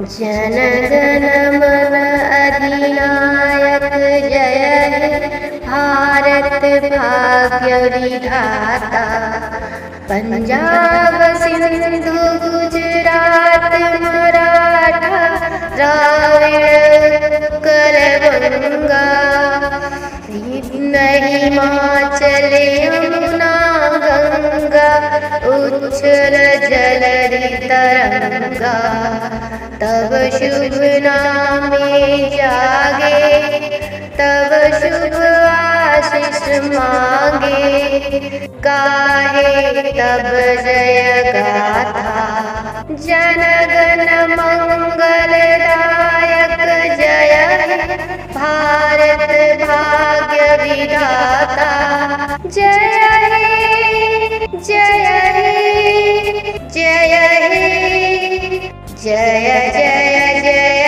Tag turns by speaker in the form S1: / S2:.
S1: जन गण मन अधिनायक जय हे भारत भाग्य विधाता। पंजाब सिंधु गुजरात मराठा द्राविड़ कलगंगा, विंध्य हिमाचल यमुना गंगा, उच्छल जलधि तरंगा। तब शुभ नामे जागे, तब शुभ आशीष मांगे, गाहे तब जय गाथा। जन गण मंगलदायक जय हे भारत भाग्य विधाता। जय हे जय हे जय हे जय जय जय